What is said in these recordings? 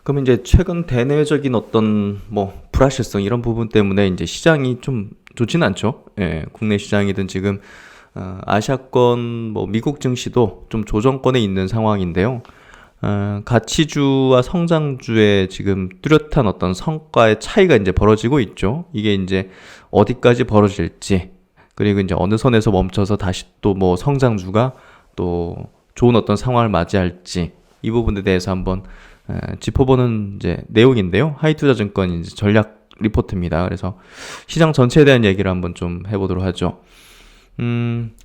그러면 이제 최근 대내외적인 어떤 뭐 불확실성 이런 부분 때문에 이제 시장이 좀 좋지는 않죠. 예, 국내 시장이든 지금 아시아권 뭐 미국 증시도 좀 조정권에 있는 상황인데요. 가치주와 성장주의 지금 뚜렷한 어떤 성과의 차이가 이제 벌어지고 있죠. 이게 이제 어디까지 벌어질지, 그리고 이제 어느 선에서 멈춰서 다시 또 뭐 성장주가 또 좋은 어떤 상황을 맞이할지, 이 부분에 대해서 한번 짚어보는 이제 내용인데요. 하이투자증권 이제 전략 리포트입니다. 그래서 시장 전체에 대한 얘기를 한번 좀 해보도록 하죠.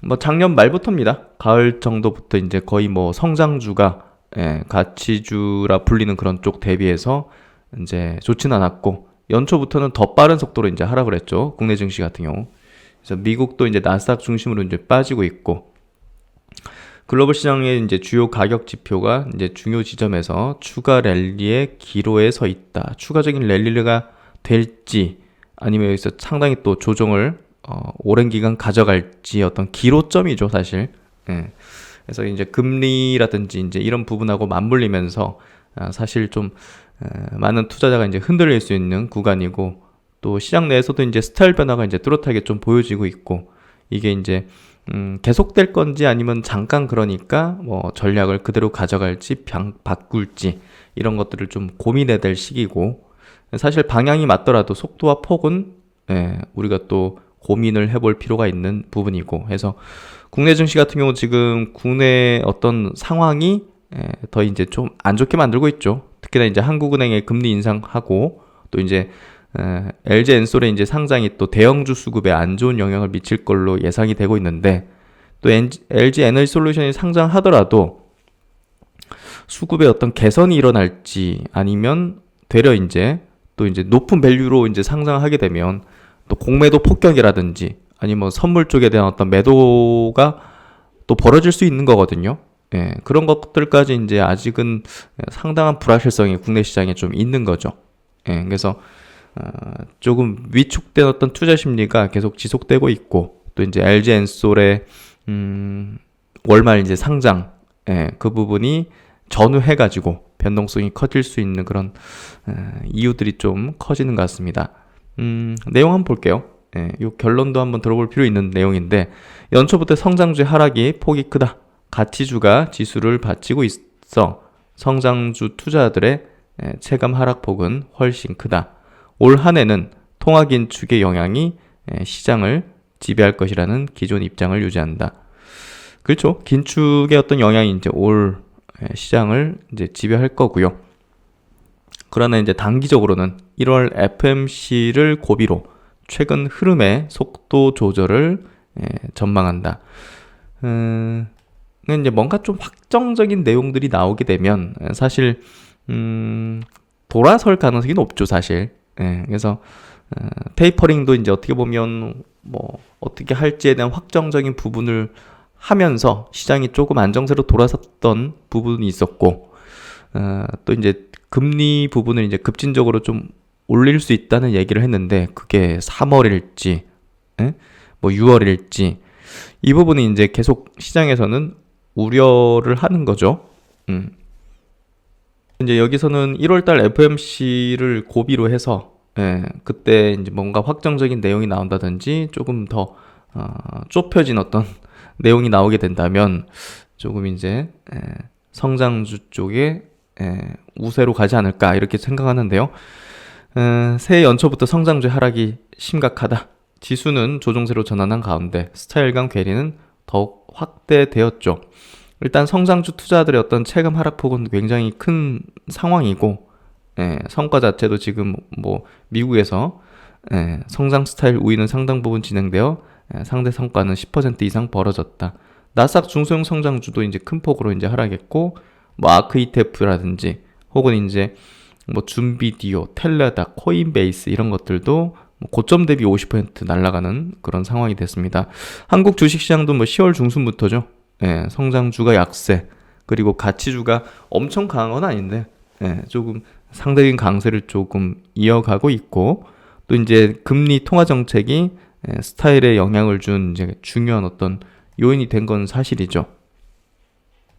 뭐 작년 말부터입니다. 가을 정도부터 이제 거의 뭐 성장주가 가치주라 불리는 그런 쪽 대비해서 이제 좋진 않았고, 연초부터는 더 빠른 속도로 이제 하락을 했죠. 국내 증시 같은 경우. 그래서 미국도 이제 나스닥 중심으로 이제 빠지고 있고, 글로벌 시장의 이제 주요 가격 지표가 이제 중요 지점에서 추가 랠리의 기로에 서 있다. 추가적인 랠리가 될지, 아니면 여기서 상당히 또 조정을 오랜 기간 가져갈지 어떤 기로점이죠, 사실. 예. 그래서 이제 금리라든지 이제 이런 부분하고 맞물리면서 사실 좀 많은 투자자가 이제 흔들릴 수 있는 구간이고, 또 시장 내에서도 이제 스타일 변화가 이제 뚜렷하게 좀 보여지고 있고, 이게 이제 계속될 건지 아니면 잠깐 그러니까 뭐 전략을 그대로 가져갈지 바꿀지, 이런 것들을 좀 고민해야 될 시기고, 사실 방향이 맞더라도 속도와 폭은 우리가 또 고민을 해볼 필요가 있는 부분이고 해서, 국내 증시 같은 경우 지금 국내 어떤 상황이 더 이제 좀 안 좋게 만들고 있죠. 특히나 이제 한국은행의 금리 인상하고, 또 이제 LG엔솔의 이제 상장이 또 대형주 수급에 안 좋은 영향을 미칠 걸로 예상이 되고 있는데, 또 LG 에너지 솔루션이 상장하더라도 수급에 어떤 개선이 일어날지, 아니면 되려 이제 또 이제 높은 밸류로 이제 상장하게 되면 또 공매도 폭격이라든지 아니면 뭐 선물 쪽에 대한 어떤 매도가 또 벌어질 수 있는 거거든요. 예, 그런 것들까지 이제 아직은 상당한 불확실성이 국내 시장에 좀 있는 거죠. 예, 그래서 조금 위축된 어떤 투자 심리가 계속 지속되고 있고, 또 이제 LG 엔솔의 월말 이제 상장, 그 부분이 전후해가지고 변동성이 커질 수 있는 그런 이유들이 좀 커지는 것 같습니다. 내용 한번 볼게요. 요 결론도 한번 들어볼 필요 있는 내용인데, 연초부터 성장주의 하락이 폭이 크다. 가치주가 지수를 받치고 있어 성장주 투자들의 체감 하락폭은 훨씬 크다. 올 한 해는 통화 긴축의 영향이 시장을 지배할 것이라는 기존 입장을 유지한다. 그렇죠. 긴축의 어떤 영향이 이제 올 시장을 이제 지배할 거고요. 그러나 이제 단기적으로는 1월 FMC를 고비로 최근 흐름의 속도 조절을 전망한다. 이제 뭔가 좀 확정적인 내용들이 나오게 되면 사실 돌아설 가능성이 높죠, 사실. 그래서 테이퍼링도 이제 어떻게 보면 뭐 어떻게 할지에 대한 확정적인 부분을 하면서 시장이 조금 안정세로 돌아섰던 부분이 있었고, 또 이제 금리 부분을 이제 급진적으로 좀 올릴 수 있다는 얘기를 했는데, 그게 3월일지 뭐 6월일지, 이 부분이 이제 계속 시장에서는 우려를 하는 거죠. 이제 여기서는 1월달 FMC를 고비로 해서 그때 이제 뭔가 확정적인 내용이 나온다든지 조금 더 좁혀진 어떤 내용이 나오게 된다면 조금 이제 성장주 쪽에 우세로 가지 않을까 이렇게 생각하는데요. 새해 연초부터 성장주 하락이 심각하다. 지수는 조정세로 전환한 가운데 스타일간 괴리는 더욱 확대되었죠. 일단 성장주 투자들의 어떤 체감 하락폭은 굉장히 큰 상황이고, 성과 자체도 지금 뭐 미국에서 성장 스타일 우위는 상당 부분 진행되어 상대 성과는 10% 이상 벌어졌다. 나스닥 중소형 성장주도 이제 큰 폭으로 이제 하락했고, 뭐 아크 ETF라든지 혹은 이제 뭐 줌비디오, 텔레다, 코인베이스 이런 것들도 뭐 고점 대비 50% 날아가는 그런 상황이 됐습니다. 한국 주식시장도 뭐 10월 중순부터죠. 성장주가 약세, 그리고 가치주가 엄청 강한 건 아닌데 조금 상대적인 강세를 조금 이어가고 있고, 또 이제 금리 통화 정책이 스타일에 영향을 준 이제 중요한 어떤 요인이 된 건 사실이죠.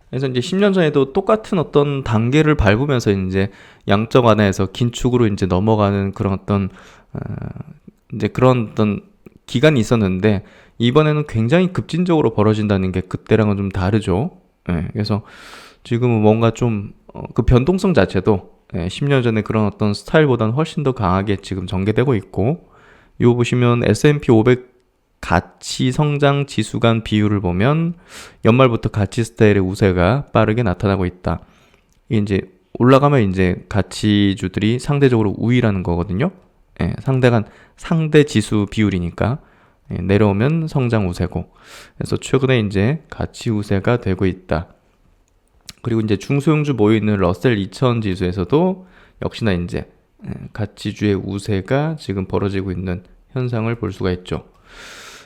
그래서 이제 10년 전에도 똑같은 어떤 단계를 밟으면서 이제 양적 완화에서 긴축으로 이제 넘어가는 그런 어떤 어, 이제 그런 어떤 기간이 있었는데 이번에는 굉장히 급진적으로 벌어진다는 게 그때랑은 좀 다르죠. 예, 그래서 지금은 뭔가 좀 그 변동성 자체도 10년 전에 그런 어떤 스타일보다는 훨씬 더 강하게 지금 전개되고 있고, 요 보시면 S&P 500 가치 성장 지수 간 비율을 보면 연말부터 가치 스타일의 우세가 빠르게 나타나고 있다. 이게 이제 올라가면 이제 가치주들이 상대적으로 우위라는 거거든요. 상대 지수 비율이니까. 내려오면 성장 우세고. 그래서 최근에 이제 가치 우세가 되고 있다. 그리고 이제 중소형주 모여있는 러셀 2000 지수에서도 역시나 이제 가치주의 우세가 지금 벌어지고 있는 현상을 볼 수가 있죠.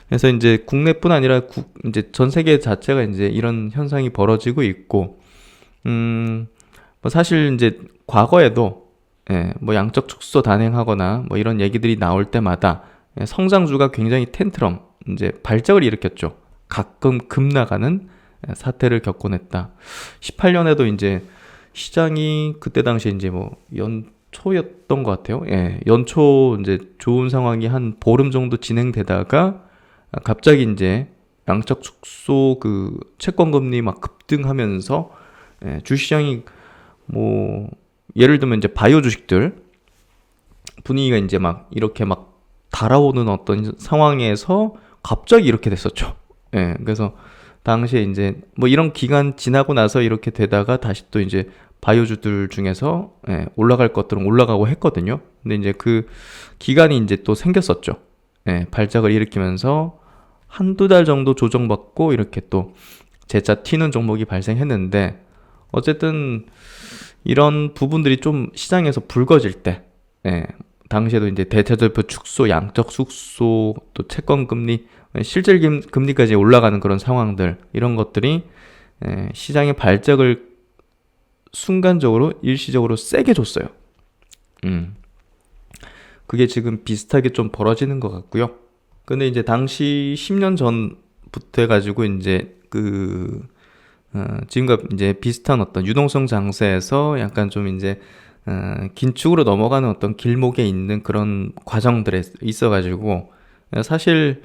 그래서 이제 국내뿐 아니라 이제 전 세계 자체가 이제 이런 현상이 벌어지고 있고, 뭐 사실 이제 과거에도 뭐 양적 축소 단행하거나 뭐 이런 얘기들이 나올 때마다 성장주가 굉장히 텐트럼 이제 발작을 일으켰죠. 가끔 급나가는 사태를 겪곤 했다. 18년에도 이제 시장이 그때 당시에 이제 뭐 연초였던 것 같아요. 연초 이제 좋은 상황이 한 보름 정도 진행되다가 갑자기 이제 양적 축소 그 채권 금리 막 급등하면서 주시장이 뭐 예를 들면 이제 바이오 주식들 분위기가 이제 막 이렇게 막 달아오는 어떤 상황에서 갑자기 이렇게 됐었죠. 그래서 당시에 이제 뭐 이런 기간 지나고 나서 이렇게 되다가 다시 또 이제 바이오주들 중에서 올라갈 것들은 올라가고 했거든요. 근데 이제 그 기간이 이제 또 생겼었죠. 발작을 일으키면서 한두 달 정도 조정받고 이렇게 또 재차 튀는 종목이 발생했는데, 어쨌든 이런 부분들이 좀 시장에서 불거질 때 당시에도 이제 대체절표 축소, 양적 축소, 또 채권 금리, 실질 금리까지 올라가는 그런 상황들, 이런 것들이 시장의 발작을 순간적으로 일시적으로 세게 줬어요. 그게 지금 비슷하게 좀 벌어지는 것 같고요. 근데 이제 당시 10년 전부터 해가지고 이제 지금과 이제 비슷한 어떤 유동성 장세에서 약간 좀 이제 긴축으로 넘어가는 어떤 길목에 있는 그런 과정들에 있어가지고 사실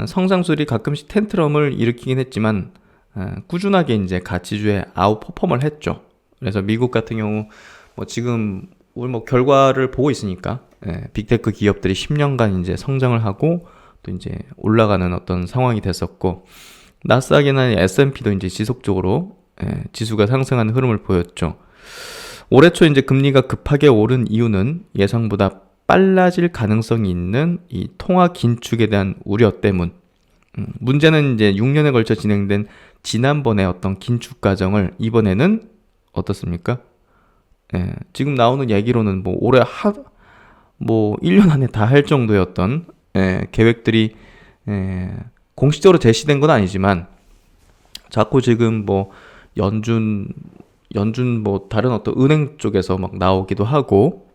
성장률이 가끔씩 텐트럼을 일으키긴 했지만 꾸준하게 이제 가치주에 아웃퍼폼을 했죠. 그래서 미국 같은 경우 뭐 지금 우리 뭐 결과를 보고 있으니까 빅테크 기업들이 10년간 이제 성장을 하고 또 이제 올라가는 어떤 상황이 됐었고, 나스닥이나 S&P도 이제 지속적으로 지수가 상승하는 흐름을 보였죠. 올해 초 이제 금리가 급하게 오른 이유는 예상보다 빨라질 가능성이 있는 이 통화 긴축에 대한 우려 때문. 문제는 이제 6년에 걸쳐 진행된 지난번의 어떤 긴축 과정을 이번에는 어떻습니까? 지금 나오는 얘기로는 뭐 올해 뭐 1년 안에 다 할 정도의 어떤 계획들이 공식적으로 제시된 건 아니지만 자꾸 지금 뭐 연준 뭐 다른 어떤 은행 쪽에서 막 나오기도 하고,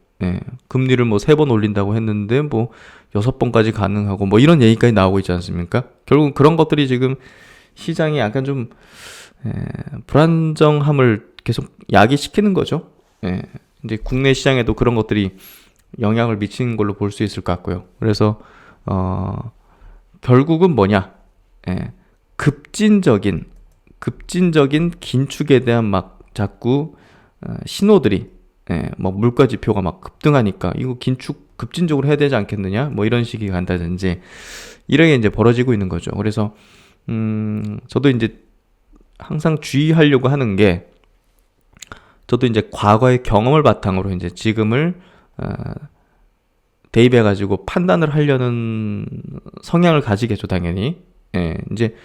금리를 뭐 3번 올린다고 했는데 뭐 6번까지 가능하고 뭐 이런 얘기까지 나오고 있지 않습니까? 결국 그런 것들이 지금 시장이 약간 좀 불안정함을 계속 야기시키는 거죠. 이제 국내 시장에도 그런 것들이 영향을 미치는 걸로 볼 수 있을 것 같고요. 그래서 결국은 뭐냐? 급진적인 긴축에 대한 막 자꾸 신호들이 뭐 물가 지표가 막 급등하니까 이거 긴축 급진적으로 해야 되지 않겠느냐? 뭐 이런 식이 간다든지 이런 게 이제 벌어지고 있는 거죠. 그래서 저도 이제 항상 주의하려고 하는 게, 저도 이제 과거의 경험을 바탕으로 이제 지금을 대입해가지고 판단을 하려는 성향을 가지겠죠, 당연히. 이제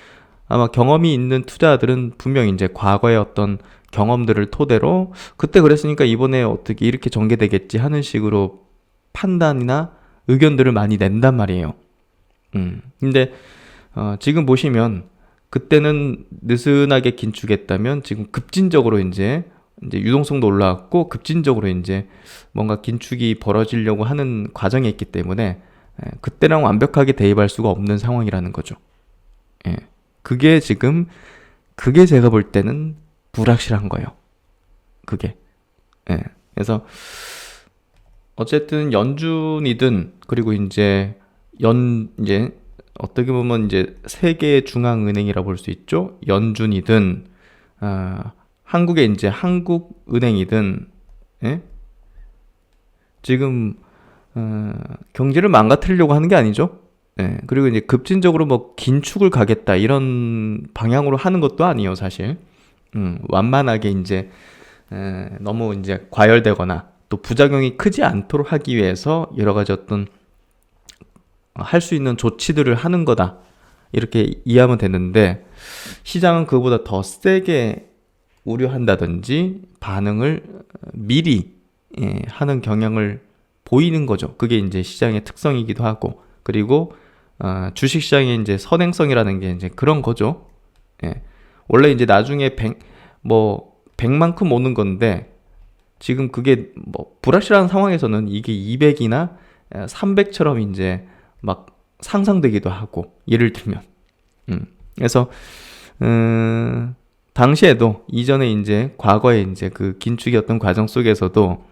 아마 경험이 있는 투자들은 분명히 이제 과거의 어떤 경험들을 토대로 그때 그랬으니까 이번에 어떻게 이렇게 전개되겠지 하는 식으로 판단이나 의견들을 많이 낸단 말이에요. 근데 지금 보시면 그때는 느슨하게 긴축했다면 지금 급진적으로 이제 유동성도 올라왔고 급진적으로 이제 뭔가 긴축이 벌어지려고 하는 과정에 있기 때문에 그때랑 완벽하게 대입할 수가 없는 상황이라는 거죠. 그게 제가 볼 때는 불확실한 거예요. 그게. 예. 그래서 어쨌든 연준이든 그리고 이제 이제 어떻게 보면 이제 세계 중앙은행이라 볼 수 있죠. 연준이든 한국의 이제 한국은행이든 예? 지금 경제를 망가뜨리려고 하는 게 아니죠. 예. 그리고 이제 급진적으로 뭐 긴축을 가겠다 이런 방향으로 하는 것도 아니에요, 사실. 완만하게 이제 너무 이제 과열되거나 또 부작용이 크지 않도록 하기 위해서 여러 가지 어떤 할 수 있는 조치들을 하는 거다. 이렇게 이해하면 되는데 시장은 그보다 더 세게 우려한다든지 반응을 미리 하는 경향을 보이는 거죠. 그게 이제 시장의 특성이기도 하고 그리고 주식시장의 이제 선행성이라는 게 이제 그런 거죠. 예. 원래 이제 나중에 100만큼 오는 건데 지금 그게 뭐 불확실한 상황에서는 이게 200이나 300처럼 이제 막 상상되기도 하고 예를 들면 그래서 당시에도 이전에 이제 과거에 이제 그 긴축이었던 과정 속에서도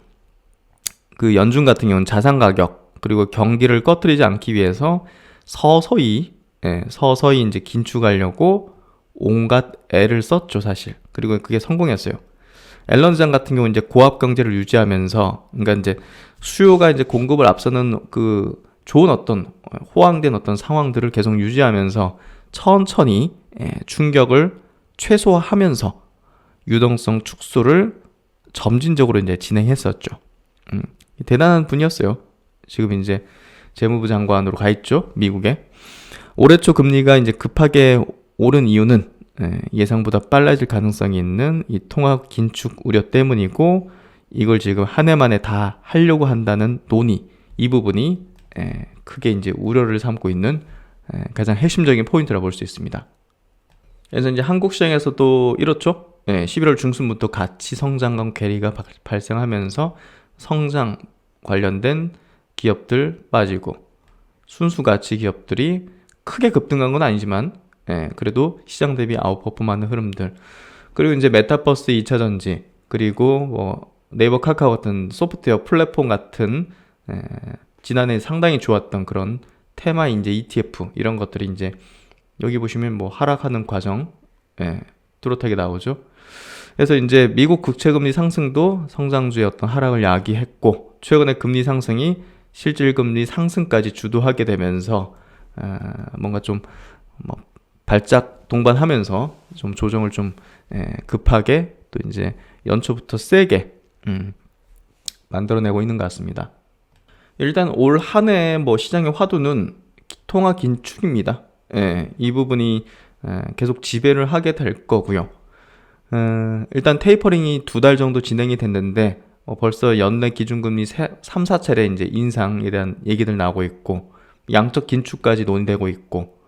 그 연준 같은 경우는 자산 가격 그리고 경기를 꺼뜨리지 않기 위해서 서서히 이제 긴축하려고 온갖 애를 썼죠, 사실. 그리고 그게 성공했어요. 앨런 장 같은 경우 이제 고압 경제를 유지하면서, 그러니까 이제 수요가 이제 공급을 앞서는 그 좋은 어떤 호황된 어떤 상황들을 계속 유지하면서 천천히 충격을 최소화하면서 유동성 축소를 점진적으로 이제 진행했었죠. 대단한 분이었어요. 지금 이제 재무부 장관으로 가 있죠, 미국에. 올해 초 금리가 이제 급하게 오른 이유는 예상보다 빨라질 가능성이 있는 이 통화 긴축 우려 때문이고 이걸 지금 한 해 만에 다 하려고 한다는 논의 이 부분이 크게 이제 우려를 삼고 있는 가장 핵심적인 포인트라 볼 수 있습니다. 그래서 이제 한국 시장에서도 이렇죠. 11월 중순부터 가치 성장감 괴리가 발생하면서 성장 관련된 기업들 빠지고 순수 가치 기업들이 크게 급등한 건 아니지만 그래도 시장 대비 아웃퍼폼하는 흐름들 그리고 이제 메타버스 2차 전지 그리고 뭐 네이버 카카오 같은 소프트웨어 플랫폼 같은 지난해 상당히 좋았던 그런 테마 이제 ETF 이런 것들이 이제 여기 보시면 뭐 하락하는 과정 뚜렷하게 나오죠. 그래서 이제 미국 국채금리 상승도 성장주의 어떤 하락을 야기했고 최근에 금리 상승이 실질금리 상승까지 주도하게 되면서 뭔가 좀 뭐 발작 동반하면서 좀 조정을 좀 급하게 또 이제 연초부터 세게 만들어내고 있는 것 같습니다. 일단 올 한 해 뭐 시장의 화두는 통화 긴축입니다. 이 부분이 계속 지배를 하게 될 거고요. 일단 테이퍼링이 2달 정도 진행이 됐는데 벌써 연내 기준금리 3, 4차례 이제 인상에 대한 얘기들 나오고 있고 양적 긴축까지 논의되고 있고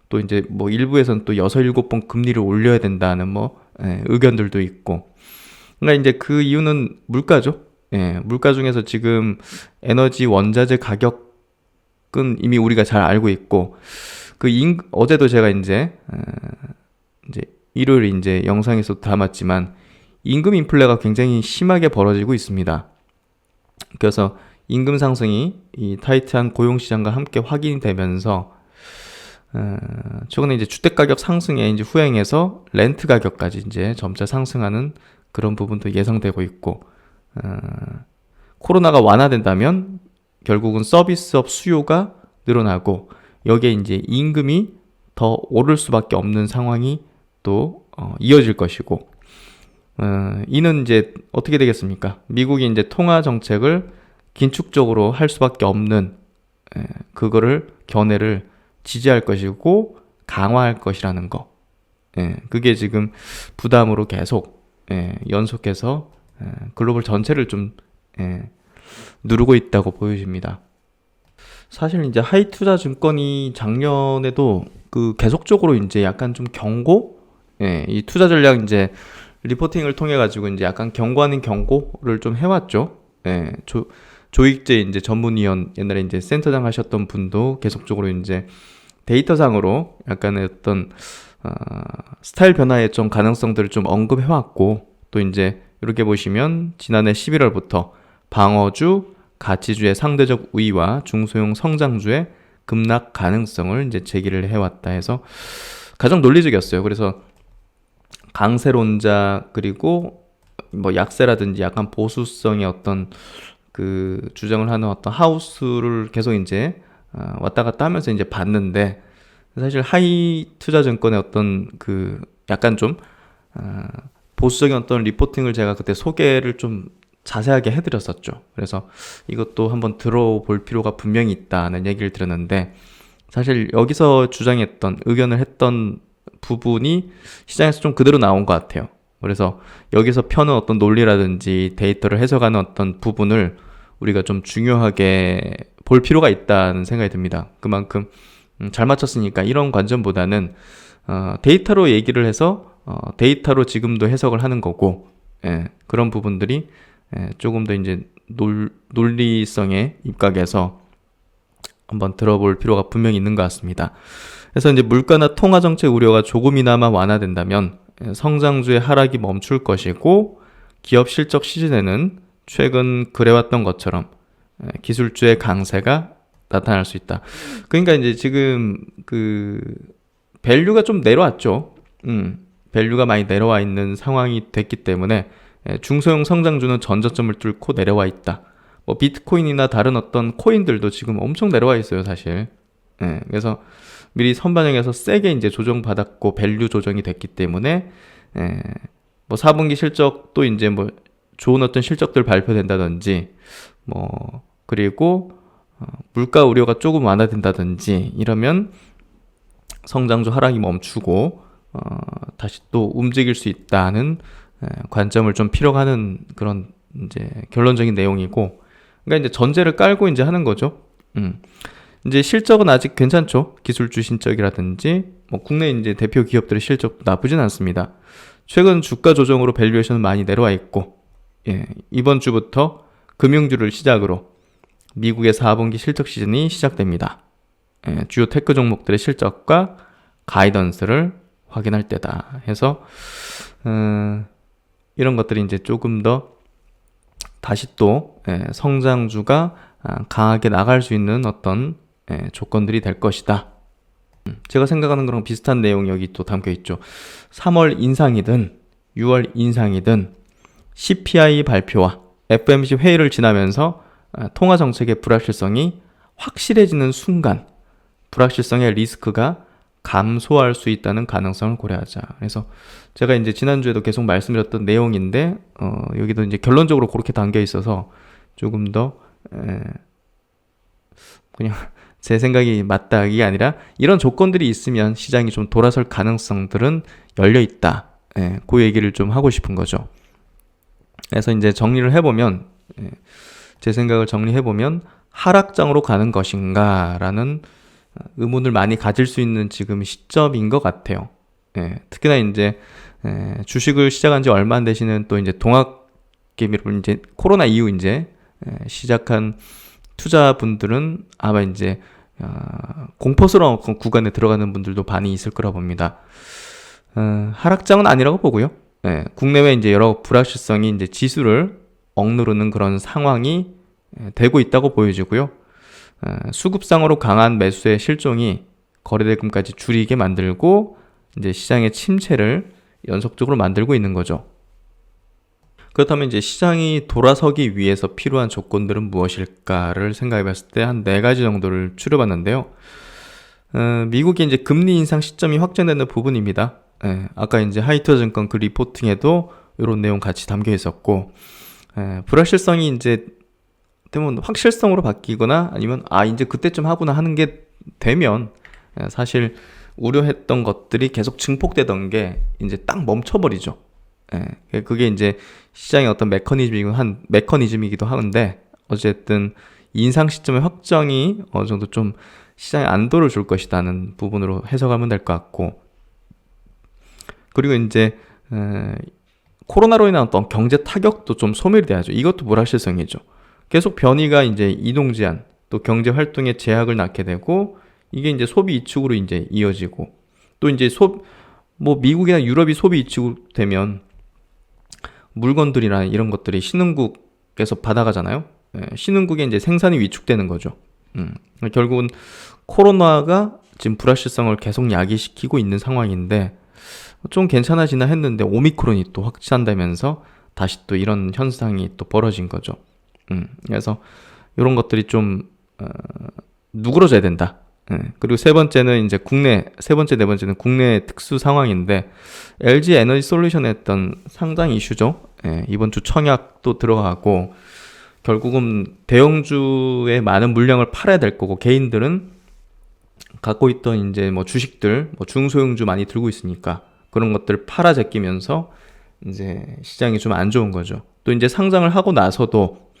또 이제 뭐 일부에서는 또 6, 7번 금리를 올려야 된다는 뭐 의견들도 있고 그러니까 이제 그 이유는 물가죠. 물가 중에서 지금 에너지 원자재 가격은 이미 우리가 잘 알고 있고 어제도 제가 이제 일요일 이제 영상에서 담았지만 임금 인플레가 굉장히 심하게 벌어지고 있습니다. 그래서 임금 상승이 이 타이트한 고용 시장과 함께 확인이 되면서 최근에 이제 주택 가격 상승에 이제 후행해서 렌트 가격까지 이제 점차 상승하는 그런 부분도 예상되고 있고 코로나가 완화된다면 결국은 서비스업 수요가 늘어나고 여기에 이제 임금이 더 오를 수밖에 없는 상황이 또 이어질 것이고 이는 이제 어떻게 되겠습니까? 미국이 이제 통화 정책을 긴축적으로 할 수밖에 없는 그거를 견해를 지지할 것이고 강화할 것이라는 거. 그게 지금 부담으로 계속 연속해서 글로벌 전체를 좀 누르고 있다고 보여집니다. 사실 이제 하이투자 증권이 작년에도 그 계속적으로 이제 약간 좀 경고, 이 투자 전략 이제 리포팅을 통해 가지고 이제 약간 경고 아닌 경고를 좀 해왔죠. 조익재 이제 전문위원 옛날에 이제 센터장 하셨던 분도 계속적으로 이제 데이터상으로 약간의 어떤 어, 스타일 변화의 좀 가능성들을 좀 언급해왔고, 또 이제 이렇게 보시면 지난해 11월부터 방어주, 가치주의 상대적 우위와 중소형 성장주의 급락 가능성을 이제 제기를 해왔다 해서 가장 논리적이었어요. 그래서 강세론자 그리고 뭐 약세라든지 약간 보수성의 어떤 그 주장을 하는 어떤 하우스를 계속 이제 왔다 갔다 하면서 이제 봤는데, 사실 하이 투자증권의 어떤 그 약간 좀 보수적인 어떤 리포팅을 제가 그때 소개를 좀 자세하게 해드렸었죠. 그래서 이것도 한번 들어볼 필요가 분명히 있다는 얘기를 들었는데, 사실 여기서 주장했던 의견을 했던 부분이 시장에서 좀 그대로 나온 것 같아요. 그래서 여기서 펴는 어떤 논리라든지 데이터를 해석하는 어떤 부분을 우리가 좀 중요하게 볼 필요가 있다는 생각이 듭니다. 그만큼 잘 맞췄으니까 이런 관점보다는 데이터로 얘기를 해서 데이터로 지금도 해석을 하는 거고, 그런 부분들이 조금 더 이제 논리성의 입각에서 한번 들어볼 필요가 분명히 있는 것 같습니다. 그래서 이제 물가나 통화 정책 우려가 조금이나마 완화된다면 성장주의 하락이 멈출 것이고, 기업 실적 시즌에는 최근 그래왔던 것처럼 기술주의 강세가 나타날 수 있다. 그러니까 이제 지금 그 밸류가 좀 내려왔죠. 밸류가 많이 내려와 있는 상황이 됐기 때문에 중소형 성장주는 전저점을 뚫고 내려와 있다. 뭐 비트코인이나 다른 어떤 코인들도 지금 엄청 내려와 있어요, 사실. 그래서 미리 선반영해서 세게 이제 조정받았고 밸류 조정이 됐기 때문에 뭐 4분기 실적도 이제 뭐 좋은 어떤 실적들 발표된다든지, 뭐 그리고 물가 우려가 조금 완화된다든지 이러면 성장주 하락이 멈추고 다시 또 움직일 수 있다는 관점을 좀 필요하는 그런 이제 결론적인 내용이고, 그러니까 이제 전제를 깔고 이제 하는 거죠. 이제 실적은 아직 괜찮죠. 기술주 실적이라든지 뭐 국내 이제 대표 기업들의 실적도 나쁘진 않습니다. 최근 주가 조정으로 밸류에이션은 많이 내려와 있고, 이번 주부터 금융주를 시작으로 미국의 4분기 실적 시즌이 시작됩니다. 주요 테크 종목들의 실적과 가이던스를 확인할 때다 해서 이런 것들이 이제 조금 더 다시 또 성장주가 강하게 나갈 수 있는 어떤 조건들이 될 것이다. 제가 생각하는 거랑 비슷한 내용이 여기 또 담겨 있죠. 3월 인상이든 6월 인상이든 CPI 발표와 FOMC 회의를 지나면서 통화 정책의 불확실성이 확실해지는 순간 불확실성의 리스크가 감소할 수 있다는 가능성을 고려하자. 그래서 제가 이제 지난주에도 계속 말씀드렸던 내용인데 여기도 이제 결론적으로 그렇게 담겨 있어서 조금 더 그냥 제 생각이 맞다 이게 아니라 이런 조건들이 있으면 시장이 좀 돌아설 가능성들은 열려 있다. 그 얘기를 좀 하고 싶은 거죠. 그래서 이제 정리를 해보면 제 생각을 정리해보면 하락장으로 가는 것인가라는 의문을 많이 가질 수 있는 지금 시점인 것 같아요. 특히나 이제 주식을 시작한 지 얼마 안 되시는 또 이제 동학개미로 이제 코로나 이후 이제 시작한 투자분들은 아마 이제 공포스러운 구간에 들어가는 분들도 많이 있을 거라 봅니다. 하락장은 아니라고 보고요. 국내외 이제 여러 불확실성이 이제 지수를 억누르는 그런 상황이 되고 있다고 보여지고요. 수급상으로 강한 매수의 실종이 거래대금까지 줄이게 만들고 이제 시장의 침체를 연속적으로 만들고 있는 거죠. 그렇다면 이제 시장이 돌아서기 위해서 필요한 조건들은 무엇일까를 생각해 봤을 때 한 4가지 정도를 추려봤는데요. 미국의 이제 금리 인상 시점이 확정되는 부분입니다. 아까 이제 하이투자증권 그 리포팅에도 이런 내용 같이 담겨 있었고, 불확실성이 이제 때문에 확실성으로 바뀌거나 아니면 이제 그때쯤 하구나 하는 게 되면 사실 우려했던 것들이 계속 증폭되던 게 이제 딱 멈춰버리죠. 그게 이제 시장의 어떤 메커니즘이기도 하는데, 어쨌든 인상 시점의 확정이 어느 정도 좀 시장에 안도를 줄 것이라는 부분으로 해석하면 될 것 같고, 그리고 이제 코로나로 인한 어떤 경제 타격도 좀 소멸이 돼야죠. 이것도 불확실성이죠. 계속 변이가 이제 이동 제한, 또 경제 활동에 제약을 낳게 되고, 이게 이제 소비 이축으로 이제 이어지고, 또 이제 뭐 미국이나 유럽이 소비 위축되면 물건들이나 이런 것들이 신흥국에서 받아가잖아요. 신흥국에 이제 생산이 위축되는 거죠. 결국은 코로나가 지금 불확실성을 계속 야기시키고 있는 상황인데 좀 괜찮아지나 했는데 오미크론이 또 확산되면서 다시 또 이런 현상이 또 벌어진 거죠. 그래서 이런 것들이 좀 누그러져야 된다. 그리고 세 번째는 이제 세 번째, 네 번째는 국내 특수 상황인데 LG 에너지 솔루션에 했던 상장 이슈죠. 이번 주 청약도 들어가고 결국은 대형주의 많은 물량을 팔아야 될 거고 개인들은 갖고 있던 이제 뭐 주식들, 뭐 중소형주 많이 들고 있으니까 그런 것들을 팔아 제끼면서 이제 시장이 좀 안 좋은 거죠. 또 이제 상장을 하고 나서도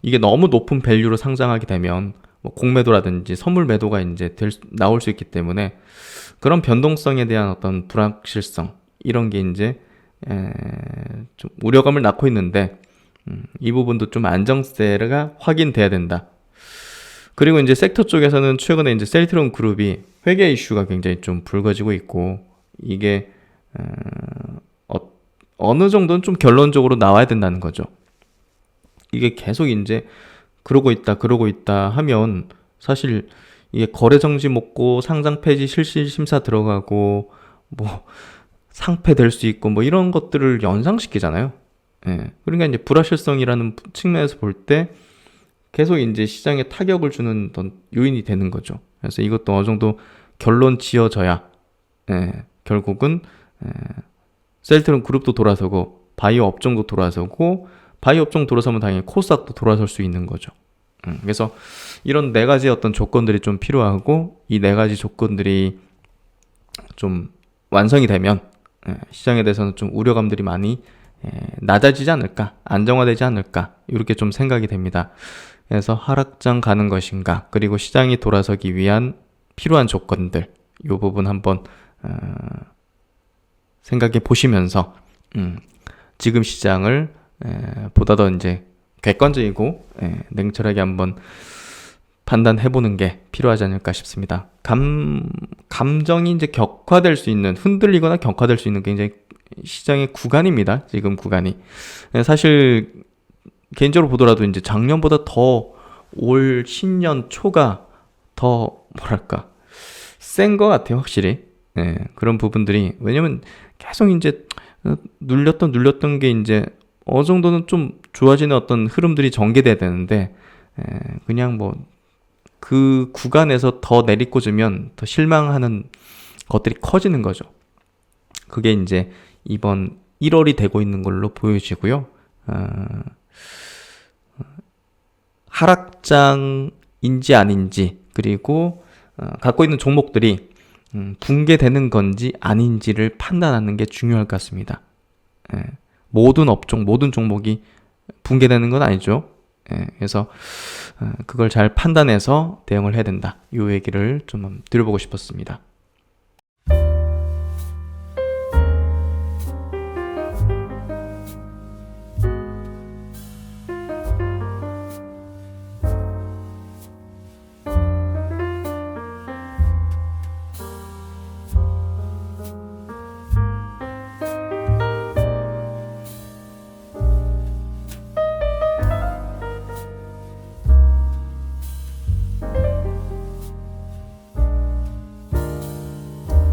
이게 너무 높은 밸류로 상장하게 되면 뭐 공매도라든지 선물 매도가 이제 나올 수 있기 때문에 그런 변동성에 대한 어떤 불확실성 이런 게 이제 좀 우려감을 낳고 있는데 이 부분도 좀 안정세가 확인돼야 된다. 그리고 이제 섹터 쪽에서는 최근에 이제 셀트리온 그룹이 회계 이슈가 굉장히 좀 불거지고 있고 이게 어느 정도는 좀 결론적으로 나와야 된다는 거죠. 이게 계속 이제 그러고 있다 하면 사실 이게 거래 정지 먹고 상장 폐지 실시 심사 들어가고 뭐 상폐 될 수 있고 뭐 이런 것들을 연상시키잖아요. 그러니까 이제 불확실성이라는 측면에서 볼 때 계속 이제 시장에 타격을 주는 어떤 요인이 되는 거죠. 그래서 이것도 어느 정도 결론 지어져야 결국은 셀트리온 그룹도 돌아서고 바이오 업종도 돌아서고 바이오 업종 돌아서면 당연히 코스닥도 돌아설 수 있는 거죠. 그래서 이런 네 가지 어떤 조건들이 좀 필요하고 이 네 가지 조건들이 좀 완성이 되면 시장에 대해서는 좀 우려감들이 많이 낮아지지 않을까, 안정화되지 않을까 이렇게 좀 생각이 됩니다. 그래서 하락장 가는 것인가, 그리고 시장이 돌아서기 위한 필요한 조건들 이 부분 한번 생각해 보시면서 지금 시장을 보다 더 이제 객관적이고 냉철하게 한번 판단해보는 게 필요하지 않을까 싶습니다. 감정이 이제 격화될 수 있는, 흔들리거나 격화될 수 있는 굉장히 시장의 구간입니다. 지금 구간이. 사실 개인적으로 보더라도 이제 작년보다 더 올 신년 초가 더 뭐랄까 센 것 같아요. 확실히. 그런 부분들이, 왜냐면 계속 이제 눌렸던 게 이제 어느 정도는 좀 좋아지는 어떤 흐름들이 전개돼야 되는데 그냥 뭐 그 구간에서 더 내리꽂으면 더 실망하는 것들이 커지는 거죠. 그게 이제 이번 1월이 되고 있는 걸로 보여지고요. 하락장인지 아닌지, 그리고 갖고 있는 종목들이 붕괴되는 건지 아닌지를 판단하는 게 중요할 것 같습니다. 모든 업종, 모든 종목이 붕괴되는 건 아니죠. 그래서 그걸 잘 판단해서 대응을 해야 된다. 이 얘기를 좀 드려보고 싶었습니다.